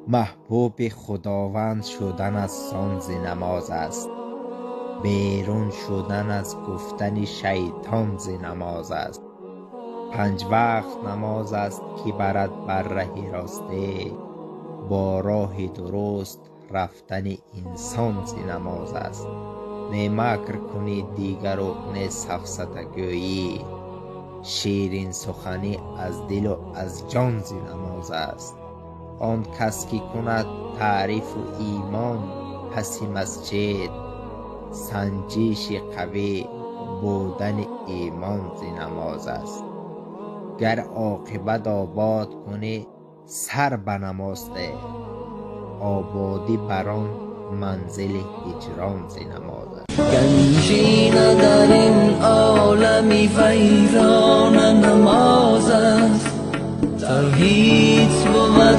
محبوب خداوند شدن از سان ز نماز است، بیرون شدن از گفتن شیطان ز نماز است. 5 وقت نماز است که برد بر ره راسته، با راه درست رفتن انسان ز نماز است. نه مکر کنی دیگر و نه سفسطه گویی، شیرین سخنی از دل و از جان ز نماز است. آن کس که کند تعریف و ایمان پس مسجد، سنجش قوی بودن ایمان ز نماز است. گر عاقبت آباد کنی سر به نماز ده، آبادی بران منزل هجران ز نماز است. گنجینه در این عالمی ویران نماز است، توحید